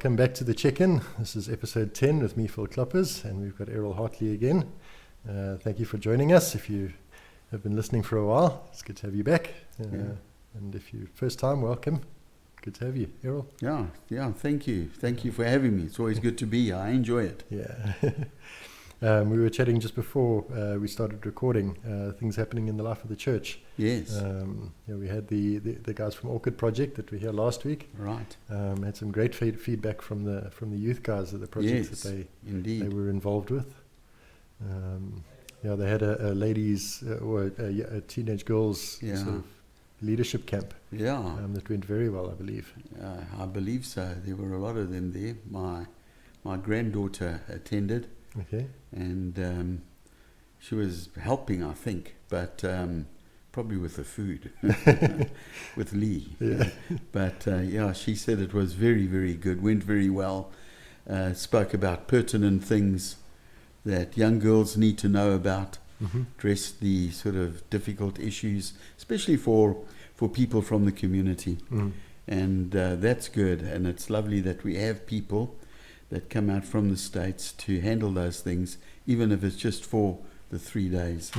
welcome back to the check-in. This is episode 10 with me, Phil Kloppers, and we've got Errol Hartley again. Thank you for joining us. If you have been listening for a while, it's good to have you back. And if you're first time, welcome. Good to have you, Errol. Yeah, thank you. Thank you for having me. It's always good to be here. I enjoy it. Yeah. We were chatting just before we started recording, things happening in the life of the church. Yes. We had the guys from Orchid Project that were here last week. Right. Had some great feedback from the youth guys at the project that they were involved with. They had a ladies or a teenage girls sort of leadership camp. That went very well, I believe. I believe so. There were a lot of them there. My granddaughter attended. Okay. And she was helping, I think, but probably with the food, with Lee. Yeah. But she said it was very, very good, went very well, spoke about pertinent things that young girls need to know about, addressed the sort of difficult issues, especially for people from the community. And that's good, and it's lovely that we have people that come out from the States to handle those things, even if it's just for the 3 days.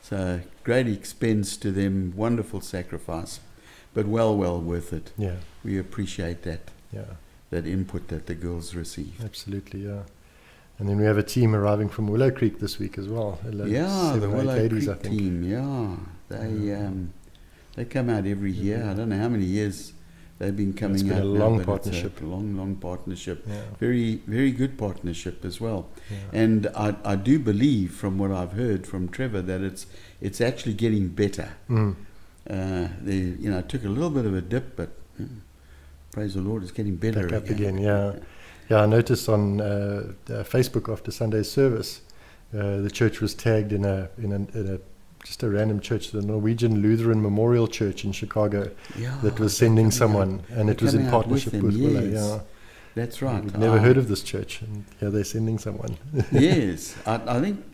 So great expense to them, wonderful sacrifice, but well worth it. Yeah. We appreciate that. Yeah. That input that the girls receive. Absolutely, yeah. And then we have a team arriving from Willow Creek this week as well. The Willow Creek team, they come out every year. I don't know how many years they've been coming out. It's been a long partnership. It's a long partnership. Yeah. Very, very good partnership as well. Yeah. And I do believe, from what I've heard from Trevor, that it's actually getting better. It took a little bit of a dip, but praise the Lord, it's getting better back up again. Yeah. I noticed on Facebook after Sunday's service, the church was tagged in a just a random church, the Norwegian Lutheran Memorial Church in Chicago, that was sending someone, and it was in partnership with Willow. Yeah, that's right. We'd never heard of this church, and they're sending someone. Yes, I think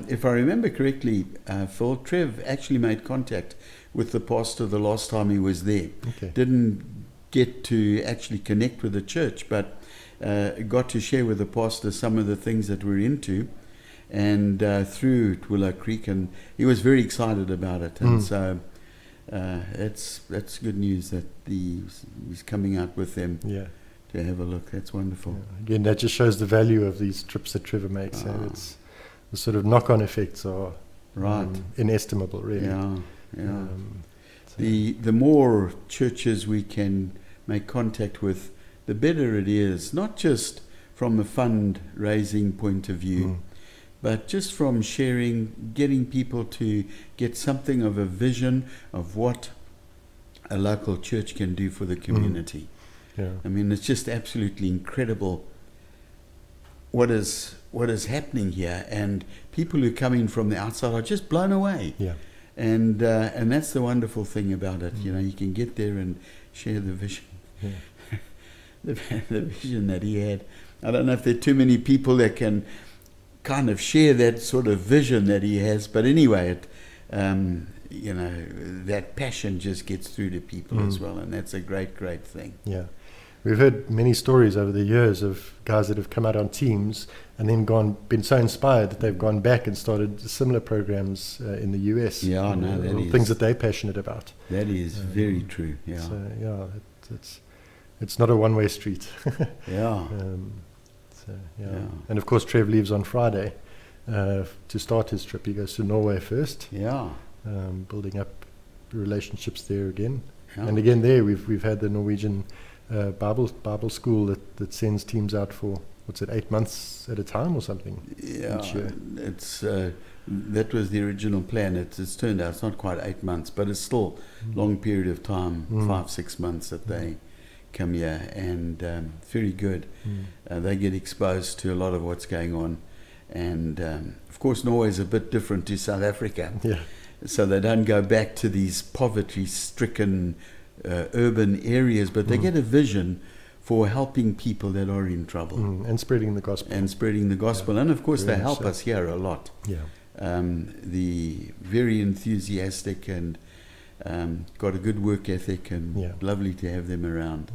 if I remember correctly, Phil, Trev actually made contact with the pastor the last time he was there. Okay. Didn't get to actually connect with the church, but got to share with the pastor some of the things that we're into. And through Willow Creek, and he was very excited about it, and so that's good news that he's coming out with them to have a look. That's wonderful. Yeah. Again, that just shows the value of these trips that Trevor makes. It's the sort of knock-on effects are inestimable, really. The more churches we can make contact with, the better it is. Not just from a fundraising point of view. But just from sharing, getting people to get something of a vision of what a local church can do for the community. Yeah. I mean, it's just absolutely incredible what is happening here, and people who come in from the outside are just blown away. Yeah. And that's the wonderful thing about it. You can get there and share the vision. Yeah. the vision that he had. I don't know if there are too many people that can kind of share that sort of vision that he has, but anyway, that passion just gets through to people as well, and that's a great thing. Yeah, we've heard many stories over the years of guys that have come out on teams and then been so inspired that they've gone back and started similar programs in the US. Things that they're passionate about. That is very true. Yeah. So it's not a one-way street. Yeah. And of course Trev leaves on Friday to start his trip. He goes to Norway first, building up relationships there again. And again there we've had the Norwegian Bible school that sends teams out for 8 months at a time or something each year. It's that was the original plan. It's turned out it's not quite 8 months, but it's still long period of time, 5-6 months that they come here, and very good. They get exposed to a lot of what's going on, and of course Norway is a bit different to South Africa. So they don't go back to these poverty-stricken urban areas, but they get a vision for helping people that are in trouble and spreading the gospel. And of course they help us here a lot. The very enthusiastic and got a good work ethic, and lovely to have them around.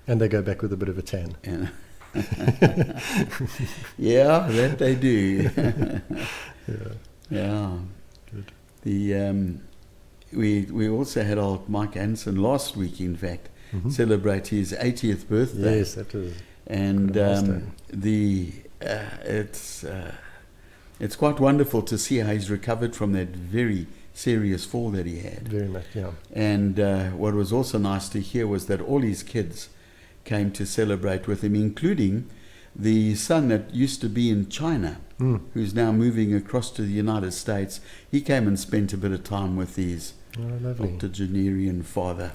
And they go back with a bit of a tan. And yeah, that they do. Yeah. Good. We also had old Mike Anson last week, in fact, celebrate his 80th birthday. Yes, that was. And it's quite wonderful to see how he's recovered from that very serious fall that he had. Very much, yeah. And what was also nice to hear was that all his kids came to celebrate with him, including the son that used to be in China, who's now moving across to the United States. He came and spent a bit of time with his octogenarian father,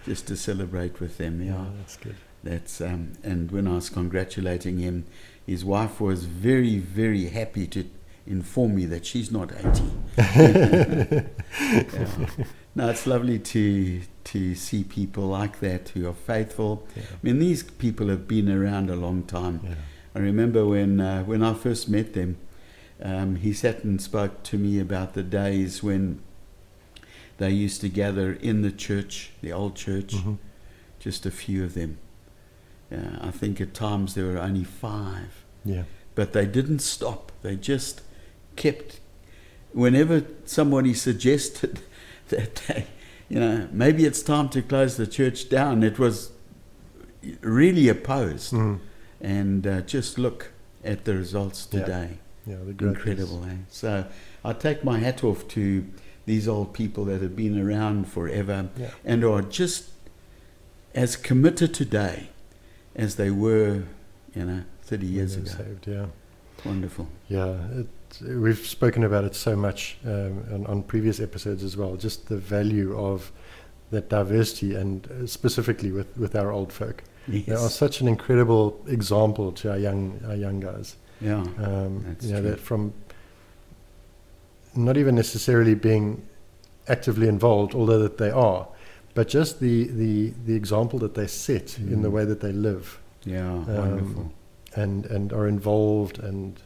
just to celebrate with them. Yeah, that's good. That's and when I was congratulating him, his wife was very, very happy to inform me that she's not 80. Yeah. No, it's lovely to see people like that who are faithful. Yeah. I mean, these people have been around a long time. Yeah. I remember when I first met them, he sat and spoke to me about the days when they used to gather in the church, the old church, just a few of them. I think at times there were only 5. Yeah. But they didn't stop. They just kept, whenever somebody suggested that they, maybe it's time to close the church down, it was really opposed. And just look at the results today. Yeah, incredible. So I take my hat off to these old people that have been around forever and are just as committed today as they were, 30 years ago. Saved, yeah. Wonderful. Yeah, we've spoken about it so much on previous episodes as well, just the value of that diversity, and specifically with our old folk. Yes. They are such an incredible example to our young guys. Yeah, that's true. That from not even necessarily being actively involved, although that they are, but just the example that they set in the way that they live. Yeah, wonderful. And are involved, and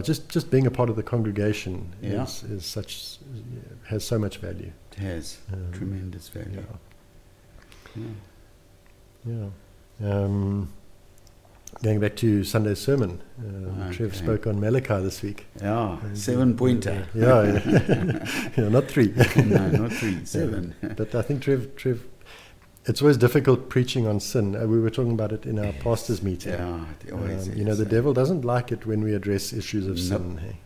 just being a part of the congregation has so much value. It has tremendous value. Going back to Sunday's sermon, Trev spoke on Malachi this week. Yeah, 7-pointer. Not 3. No, not 3, 7. But I think Trev, it's always difficult preaching on sin. We were talking about it in our pastors' meeting. Yeah, it always is. The devil doesn't like it when we address issues of sin. Hey?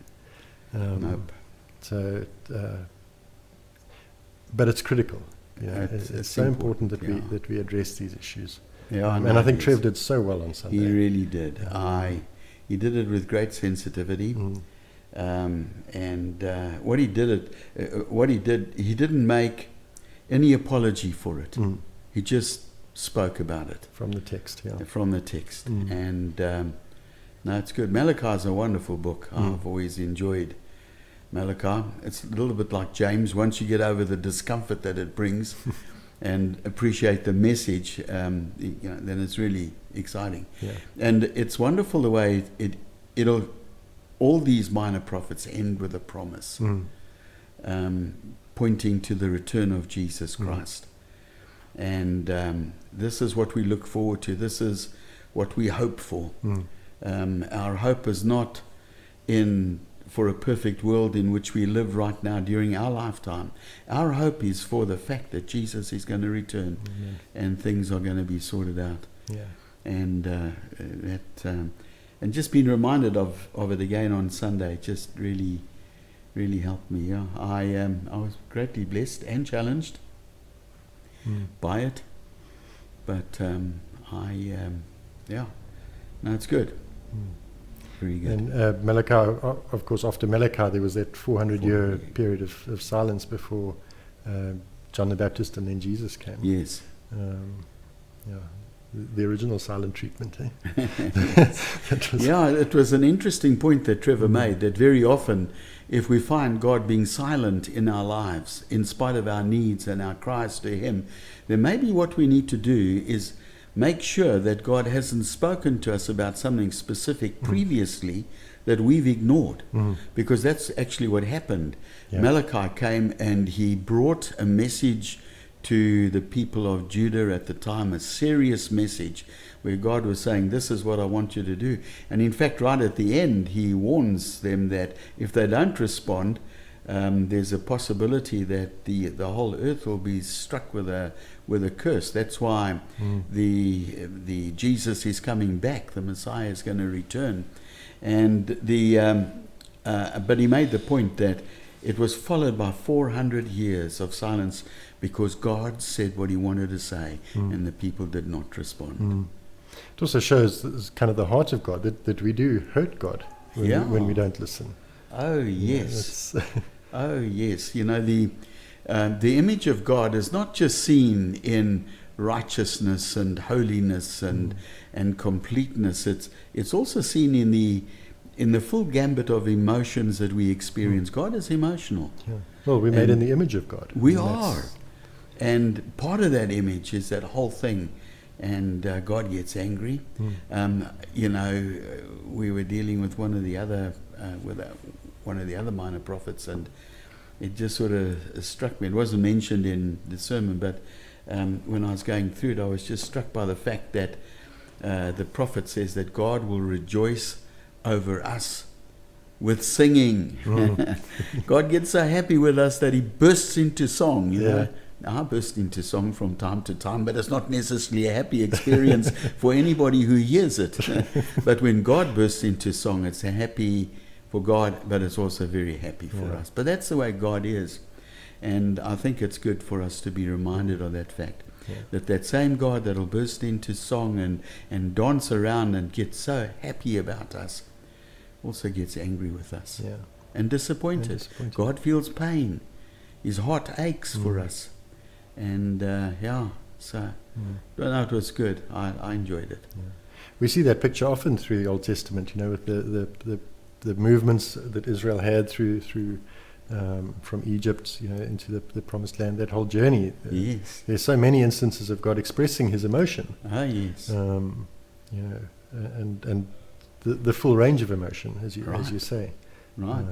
Nope. So, but it's critical. It's so important that we address these issues. Yeah, and I think Trev did so well on Sunday. He really did. He did it with great sensitivity. And what he did, he didn't make any apology for it. He just spoke about it. From the text, From the text. And no, it's good. Malachi is a wonderful book. I've always enjoyed Malachi. It's a little bit like James. Once you get over the discomfort that it brings and appreciate the message, then it's really exciting. Yeah. And it's wonderful the way it'll all these minor prophets end with a promise, pointing to the return of Jesus Christ. And this is what we look forward to. This is what we hope for. Our hope is not for a perfect world in which we live right now during our lifetime. Our hope is for the fact that Jesus is going to return and things are going to be sorted out. Yeah. And and just being reminded of it again on Sunday just really, really helped me. Yeah, I was greatly blessed and challenged by it, but it's good. Very good. And Malachi, of course, after Malachi, there was that 400-year period of silence before John the Baptist and then Jesus came. Yes. The original silent treatment. It was an interesting point that Trevor made, that very often if we find God being silent in our lives, in spite of our needs and our cries to Him, then maybe what we need to do is make sure that God hasn't spoken to us about something specific previously that we've ignored, because that's actually what happened. Yeah. Malachi came and he brought a message to the people of Judah at the time, a serious message where God was saying, this is what I want you to do. And in fact, right at the end, he warns them that if they don't respond, there's a possibility that the whole earth will be struck with a curse. That's why the Jesus is coming back. The Messiah is going to return, and but he made the point that it was followed by 400 years of silence because God said what he wanted to say, and the people did not respond. It also shows kind of the heart of God, that we do hurt God when we don't listen. Oh yes. Oh yes, you know, the image of God is not just seen in righteousness and holiness and completeness. It's also seen in the full gambit of emotions that we experience. God is emotional. Yeah. Well, we're made in the image of God. We are, and part of that image is that whole thing. And God gets angry. You know, we were dealing with one of the other minor prophets, and it just sort of struck me. It wasn't mentioned in the sermon, but when I was going through it, I was just struck by the fact that the prophet says that God will rejoice over us with singing. God gets so happy with us that he bursts into song, you know. I burst into song from time to time, but it's not necessarily a happy experience for anybody who hears it. But when God bursts into song, it's a happy for God, but it's also very happy for us. But that's the way God is. And I think it's good for us to be reminded of that fact. That same God that'll burst into song and dance around and get so happy about us also gets angry with us and disappointed. God feels pain. His heart aches for us. And so it was good. I enjoyed it. We see that picture often through the Old Testament, you know, with the movements that Israel had through from Egypt, you know, into the Promised Land. That whole journey. There's so many instances of God expressing His emotion. You know, and the full range of emotion, as you say. Right.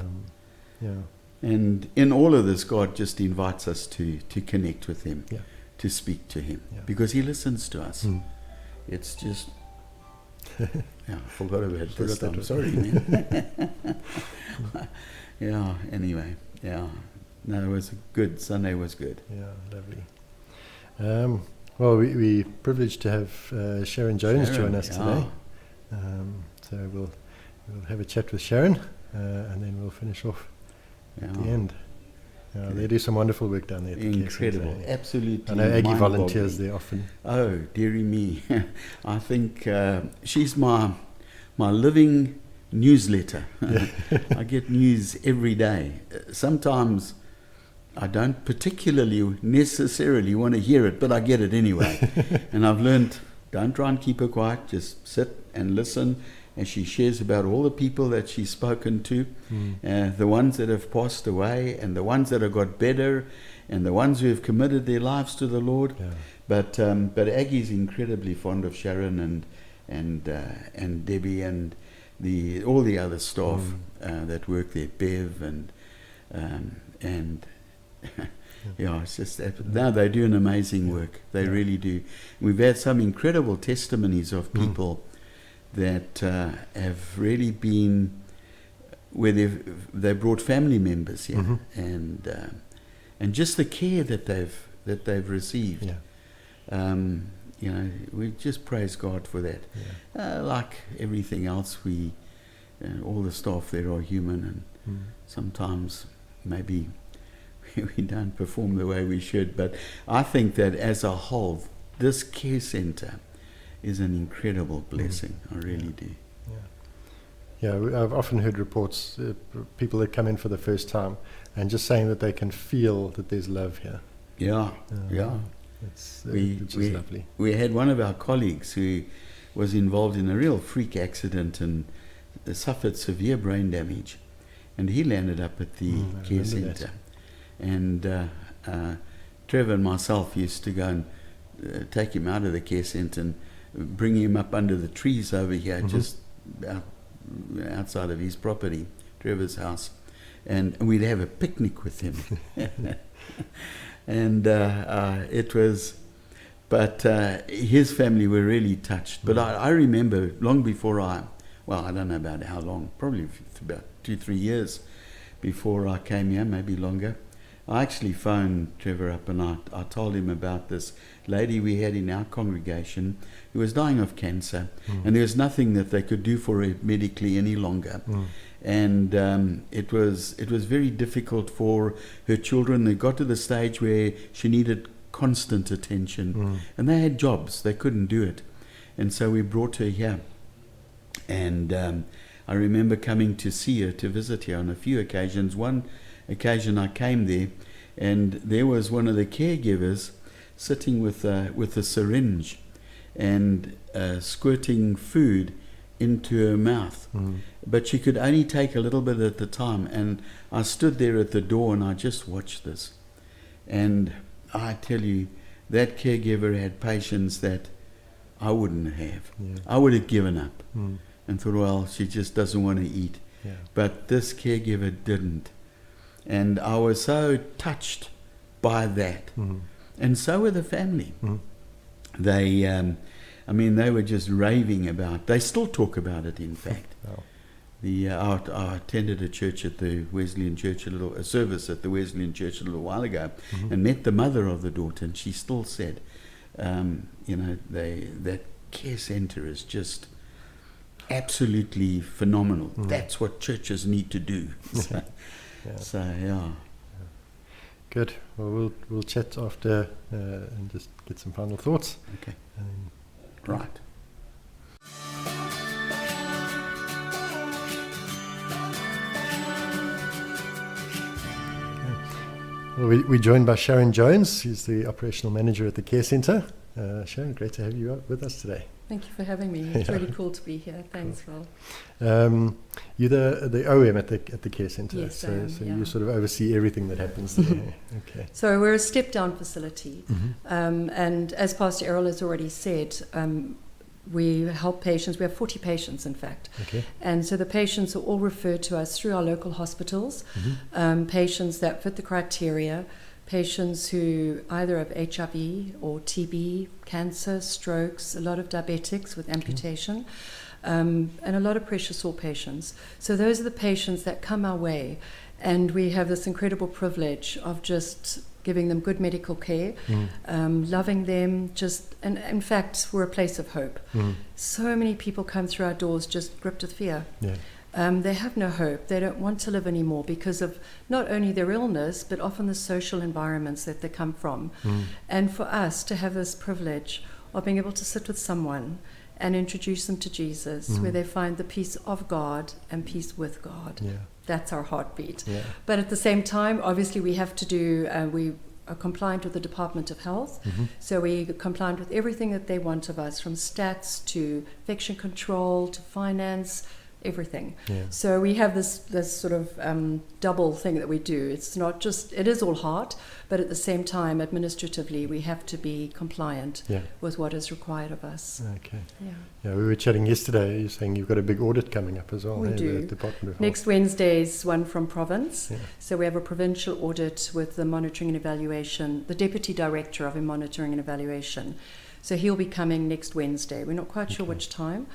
And in all of this, God just invites us to connect with Him, to speak to Him, because He listens to us. It's just, I forgot about this. I'm sorry, man. Anyway, no, it was good. Sunday was good. Lovely. Well, we privileged to have Sharon Jones join us today. So we'll have a chat with Sharon, and then we'll finish off at the end. They do some wonderful work down there. Incredible, absolutely. I know Aggie volunteers there often. Oh, dearie me. I think she's my living newsletter. I get news every day. Sometimes I don't particularly necessarily want to hear it, but I get it anyway. And I've learned, don't try and keep her quiet, just sit and listen. And she shares about all the people that she's spoken to, the ones that have passed away, and the ones that have got better, and the ones who have committed their lives to the Lord. But Aggie's incredibly fond of Sharon and Debbie and all the other staff that work there, Bev and it's just that. Now they do an amazing work. They really do. We've had some incredible testimonies of people that have really been where they brought family members here, and just the care that they've received. You know, we just praise God for that. Like everything else, all the staff there are human, and sometimes maybe we don't perform the way we should. But I think that as a whole, this care center is an incredible blessing. I really do. I've often heard reports, people that come in for the first time and just saying that they can feel that there's love here. Which is lovely. We had one of our colleagues who was involved in a real freak accident and suffered severe brain damage, and he landed up at the care center. And Trevor and myself used to go and take him out of the care center and bring him up under the trees over here, just outside of his property, Trevor's house, and we'd have a picnic with him. And it was, but his family were really touched. But I remember long before I don't know about how long, probably about 2-3 years before I came here, maybe longer, I actually phoned Trevor up and I told him about this lady we had in our congregation who was dying of cancer, and there was nothing that they could do for her medically any longer. And it was very difficult for her children. They got to the stage where she needed constant attention, and they had jobs, they couldn't do it. And so we brought her here, and I remember coming to see her, to visit her on a few occasions. One occasion I came there, and there was one of the caregivers sitting with a syringe and squirting food into her mouth, but she could only take a little bit at the time. And I stood there at the door and I just watched this, and I tell you, that caregiver had patience that I wouldn't have. I would have given up and thought, well, she just doesn't want to eat. But this caregiver didn't. And I was so touched by that. And so were the family. They, they were just raving about, they still talk about it, in fact. I attended a church at the Wesleyan Church, a service at the Wesleyan Church a little while ago, and met the mother of the daughter, and she still said, that care centre is just absolutely phenomenal. That's what churches need to do. So. Good. Well, we'll chat after and just get some final thoughts. Okay. Right. Well, we're joined by Sharon Jones, who's the operational manager at the care centre. Sharon, great to have you with us today. Thank you for having me. It's really cool to be here. Thanks, Phil. You're the OM at the care centre. Yes, so you sort of oversee everything that happens there. Okay. So we're a step-down facility, and as Pastor Errol has already said, we help patients. We have 40 patients, in fact. Okay. And so the patients are all referred to us through our local hospitals, patients that fit the criteria, patients who either have HIV or TB, cancer, strokes, a lot of diabetics with amputation, and a lot of pressure sore patients. So those are the patients that come our way, and we have this incredible privilege of just giving them good medical care, loving them, and in fact, we're a place of hope. So many people come through our doors just gripped with fear. They have no hope. They don't want to live anymore because of not only their illness, but often the social environments that they come from. And for us to have this privilege of being able to sit with someone and introduce them to Jesus, where they find the peace of God and peace with God. That's our heartbeat. But at the same time, obviously we have to do, we are compliant with the Department of Health. So we are compliant with everything that they want of us, from stats to infection control to finance, everything. So we have this sort of double thing that we do. It's not just, it is all heart, but at the same time, administratively, we have to be compliant with what is required of us. Okay. Yeah, we were chatting yesterday. You're saying you've got a big audit coming up as well. We do. The Department of Health. Next Wednesday's one from province. So we have a provincial audit with the monitoring and evaluation, the Deputy Director of Monitoring and Evaluation. So he'll be coming next Wednesday. We're not quite sure which time.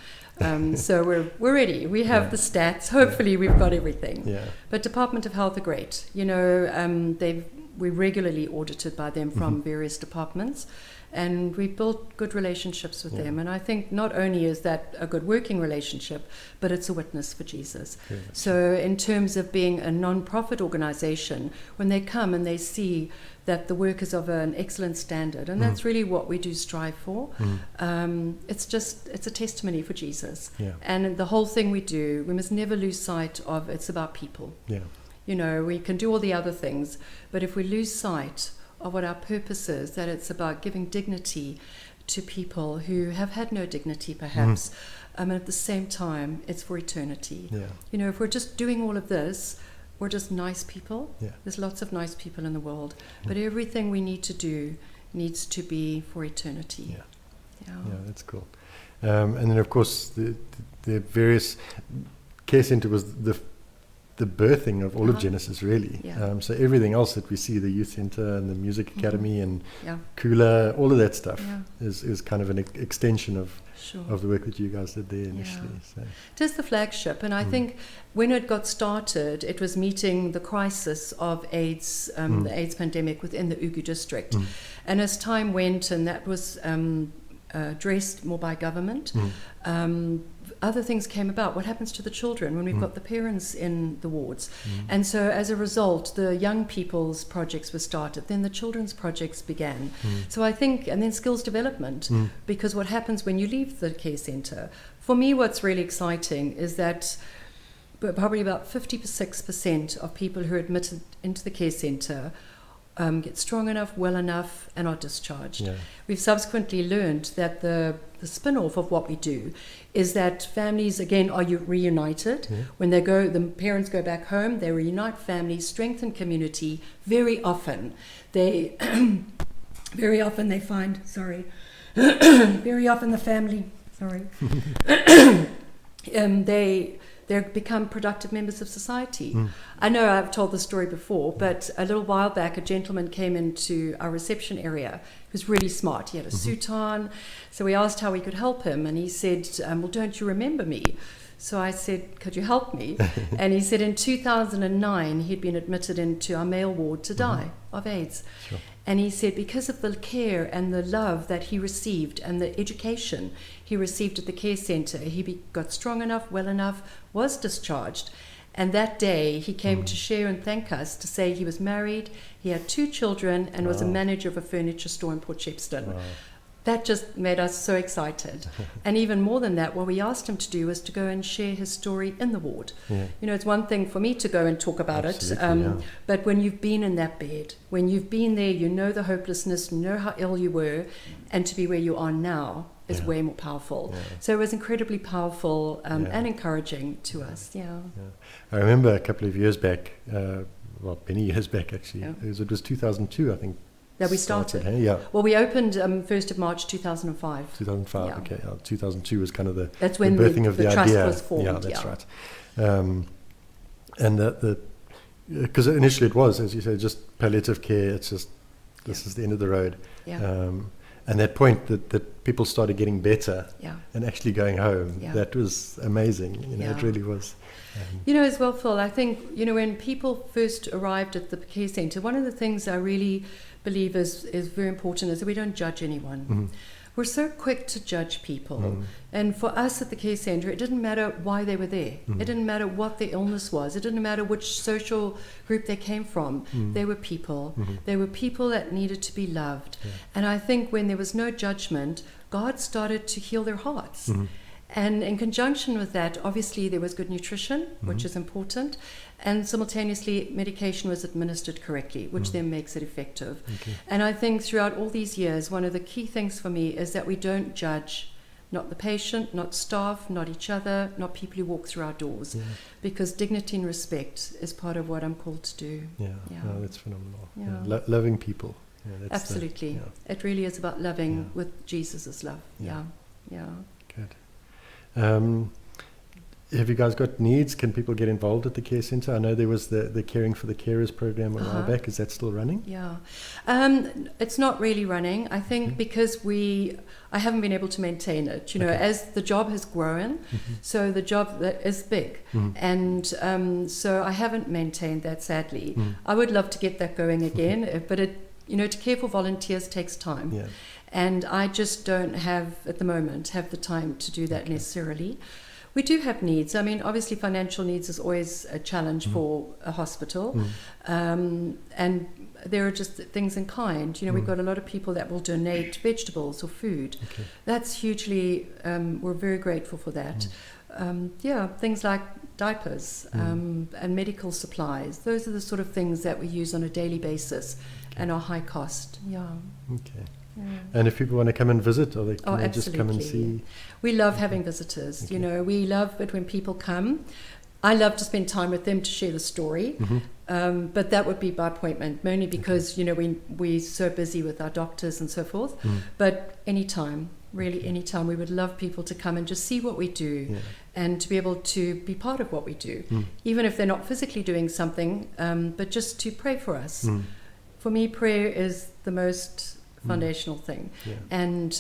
So we're ready. We have the stats. Hopefully we've got everything. But Department of Health are great. You know, we're regularly audited by them from various departments, and we built good relationships with them. And I think not only is that a good working relationship, but it's a witness for Jesus. So in terms of being a non-profit organization, when they come and they see that the work is of an excellent standard, and that's really what we do strive for. It's a testimony for Jesus. And the whole thing we do, we must never lose sight of, it's about people. You know, we can do all the other things, but if we lose sight of what our purpose is, that it's about giving dignity to people who have had no dignity perhaps, and at the same time, it's for eternity. You know, if we're just doing all of this, we're just nice people. There's lots of nice people in the world, but everything we need to do needs to be for eternity. Yeah, that's cool. And then of course the various care centre was the birthing of all of Genesis, really. Yeah. So everything else that we see, the youth center and the music academy and Kula, all of that stuff is kind of an extension of the work that you guys did there initially. So. It is the flagship, and I think when it got started, it was meeting the crisis of AIDS, the AIDS pandemic within the Ugu district. And as time went, and that was addressed more by government, other things came about. What happens to the children when we've got the parents in the wards? And so as a result, the young people's projects were started. Then the children's projects began. So I think, and then skills development, because what happens when you leave the care centre? For me, what's really exciting is that probably about 56% of people who are admitted into the care centre get strong enough, well enough, and are discharged. Yeah. We've subsequently learned that the spin-off of what we do is that families, again, are reunited. Yeah. When they go, the parents go back home, they reunite families, strengthen community. Very often they find, very often the family, they become productive members of society. I know I've told the story before, but a little while back, a gentleman came into our reception area. He was really smart. He had a suit on. So we asked how we could help him, and he said, well, don't you remember me? So I said, could you help me? And he said in 2009, he'd been admitted into our male ward to die of AIDS. Sure. And he said because of the care and the love that he received and the education he received at the care centre, he got strong enough, well enough, was discharged. And that day he came to share and thank us to say he was married, he had 2 children, and was a manager of a furniture store in Port Shepstone. Wow. That just made us so excited. And even more than that, what we asked him to do was to go and share his story in the ward. Yeah. You know, it's one thing for me to go and talk about but when you've been in that bed, when you've been there, you know the hopelessness, you know how ill you were, and to be where you are now is way more powerful. Yeah. So it was incredibly powerful and encouraging to us. Yeah. I remember a couple of years back, many years back actually, it was 2002, I think, that we started. Hey? Yeah. Well, we opened 1st of March 2005. 2005, okay. 2002 was kind of the when birthing of the trust idea. Was formed. Yeah, that's right. And because initially it was, as you say, just palliative care. It's just, this is the end of the road. Yeah. And that point that people started getting better and actually going home, that was amazing. You know, it really was. You know, as well, Phil, I think, you know, when people first arrived at the care centre, one of the things I really believe is very important is that we don't judge anyone. We're so quick to judge people. And for us at the care centre, it didn't matter why they were there. It didn't matter what their illness was. It didn't matter which social group they came from. They were people. They were people that needed to be loved. And I think when there was no judgment, God started to heal their hearts. And in conjunction with that, obviously there was good nutrition, which is important, and simultaneously medication was administered correctly, which then makes it effective. Okay. And I think throughout all these years, one of the key things for me is that we don't judge, not the patient, not staff, not each other, not people who walk through our doors, because dignity and respect is part of what I'm called to do. No, that's phenomenal. Loving people. That's absolutely. It really is about loving with Jesus' love. Good. Have you guys got needs? Can people get involved at the care centre? I know there was the Caring for the Carers program a while back. Is that still running? Yeah. It's not really running. I think because I haven't been able to maintain it. You know, as the job has grown, so the job is big. And so I haven't maintained that, sadly. I would love to get that going again, but to care for volunteers takes time. Yeah. And I just don't have the time to do that necessarily. We do have needs. I mean, obviously financial needs is always a challenge for a hospital. And there are just things in kind. You know, we've got a lot of people that will donate vegetables or food. Okay. That's hugely, we're very grateful for that. Things like diapers and medical supplies. Those are the sort of things that we use on a daily basis and are high cost. Yeah. Okay. And if people want to come and visit, or they can just come and see? We love having visitors. Okay. You know, we love it when people come. I love to spend time with them to share the story, but that would be by appointment, mainly because, you know, we're so busy with our doctors and so forth. But anytime, really anytime, we would love people to come and just see what we do and to be able to be part of what we do, even if they're not physically doing something, but just to pray for us. For me, prayer is the most foundational thing. And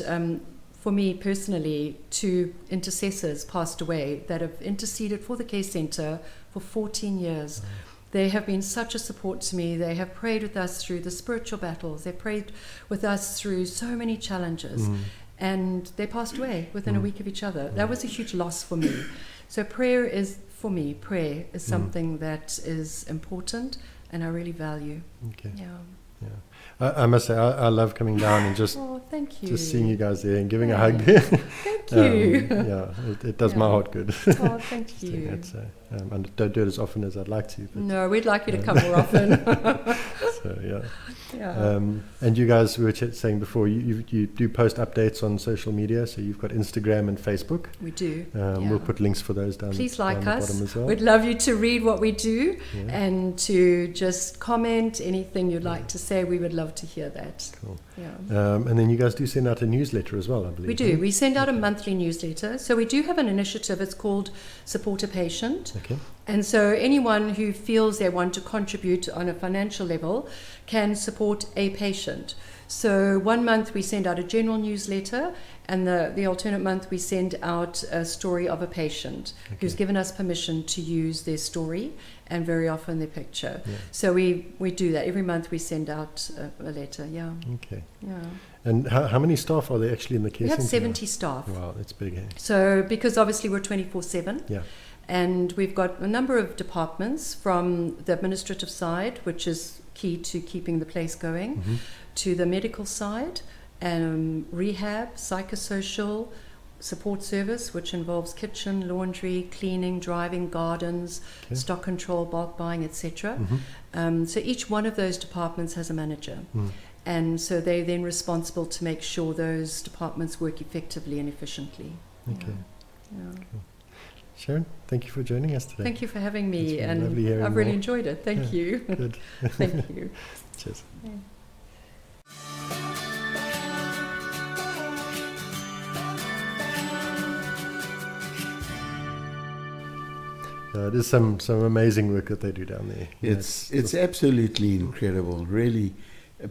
for me personally, 2 intercessors passed away that have interceded for the Care Centre for 14 years. They have been such a support to me. They have prayed with us through the spiritual battles. They prayed with us through so many challenges. And they passed away within a week of each other. That was a huge loss for me. So prayer is, for me, prayer is something that is important and I really value. Okay. Yeah. I must say, I love coming down and just thank you. Just seeing you guys there and giving a hug there. Thank you. It does my heart good. Oh, thank you. And don't do it as often as I'd like to. But no, we'd like you to come more often. So and you guys, we were saying before, you do post updates on social media, so you've got Instagram and Facebook. We do. We'll put links for those down. Please down like the us. Bottom as well. We'd love you to read what we do and to just comment anything you'd like to say. We would love to hear that. Cool. Yeah. And then you guys do send out a newsletter as well, I believe. We do. We send out a monthly newsletter. So we do have an initiative. It's called Support a Patient. Okay. And so anyone who feels they want to contribute on a financial level can support a patient. So 1 month we send out a general newsletter, and the alternate month we send out a story of a patient who's given us permission to use their story and very often their picture. So we do that. Every month we send out a letter. Yeah. Okay. Yeah. And how many staff are there actually in the care We have centre? 70 staff. Wow, that's big. Eh? So because obviously we're 24/7. Yeah. And we've got a number of departments, from the administrative side, which is key to keeping the place going, to the medical side, rehab, psychosocial, support service, which involves kitchen, laundry, cleaning, driving, gardens, stock control, bulk buying, etc. So each one of those departments has a manager. And so they're then responsible to make sure those departments work effectively and efficiently. Okay. Yeah. Cool. Sharon, thank you for joining us today. Thank you for having me, and I've really enjoyed it. Thank you. Good. Thank you. Cheers. Yeah. It is some amazing work that they do down there. It's absolutely incredible. Really,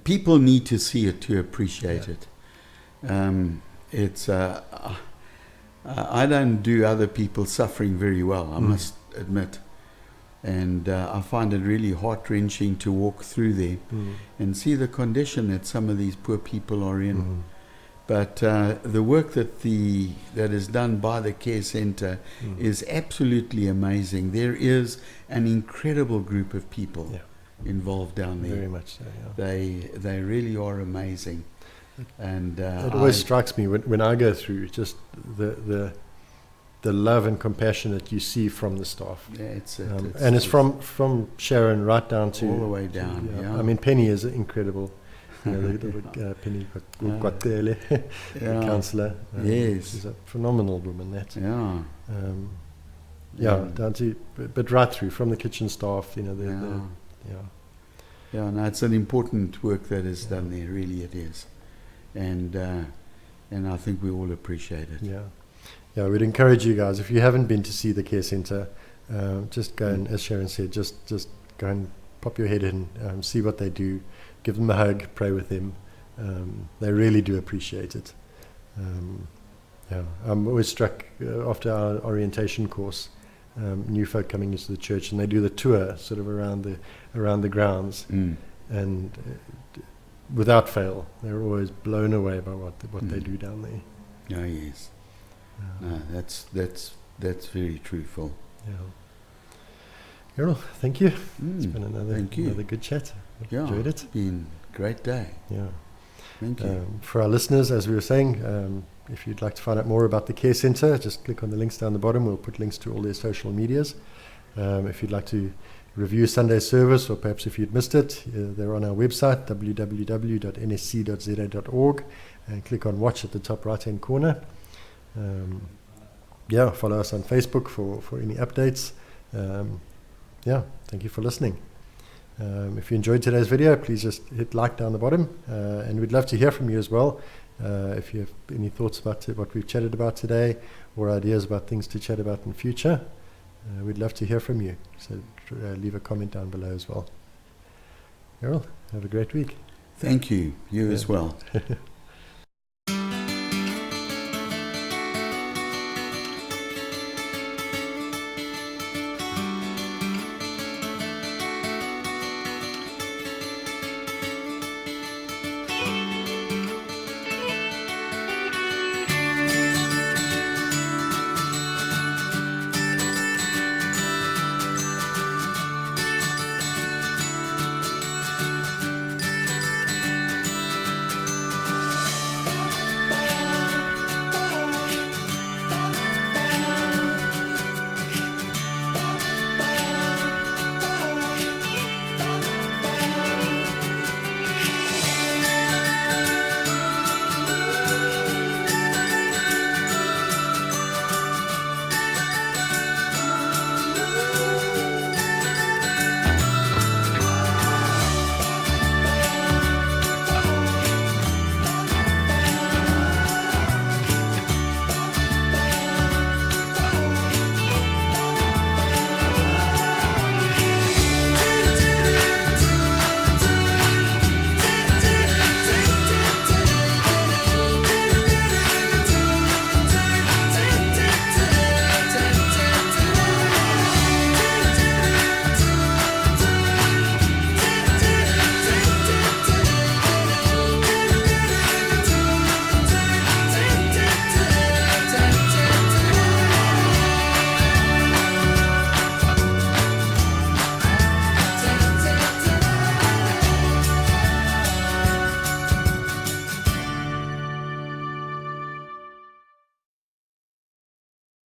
people need to see it to appreciate it. I don't do other people suffering very well, I must admit. And I find it really heart-wrenching to walk through there and see the condition that some of these poor people are in. But the work that is done by the care centre is absolutely amazing. There is an incredible group of people involved down there. Very much so, yeah. They really are amazing. And it always strikes me when I go through just the love and compassion that you see from the staff. Yeah, it's from Sharon right down to all the way down. I mean, Penny is incredible. You know, the Penny Kwatele, the counsellor. Yes, she's a phenomenal woman. Down to but right through from the kitchen staff. You know, no, it's an important work that is done there. Really, it is. And I think we all appreciate it. Yeah, we'd encourage you guys, if you haven't been to see the care centre, just go and, as Sharon said, just go and pop your head in, see what they do, give them a hug, pray with them. They really do appreciate it. I'm always struck after our orientation course, new folk coming into the church, and they do the tour sort of around the grounds, and without fail, they're always blown away by what they do down there. Oh yes, no, that's very truthful. Yeah. Errol, thank you. It's been another good chat. I've enjoyed it. It's been a great day. Yeah. Thank you. For our listeners, as we were saying, if you'd like to find out more about the care centre, just click on the links down the bottom. We'll put links to all their social medias. If you'd like to review Sunday service, or perhaps if you'd missed it, they're on our website, www.nsc.za.org, and click on watch at the top right hand corner. Follow us on Facebook for any updates. Thank you for listening. If you enjoyed today's video, please just hit like down the bottom, and we'd love to hear from you as well. If you have any thoughts about what we've chatted about today, or ideas about things to chat about in future, we'd love to hear from you. So leave a comment down below as well. Errol, have a great week. Thank you. You as well.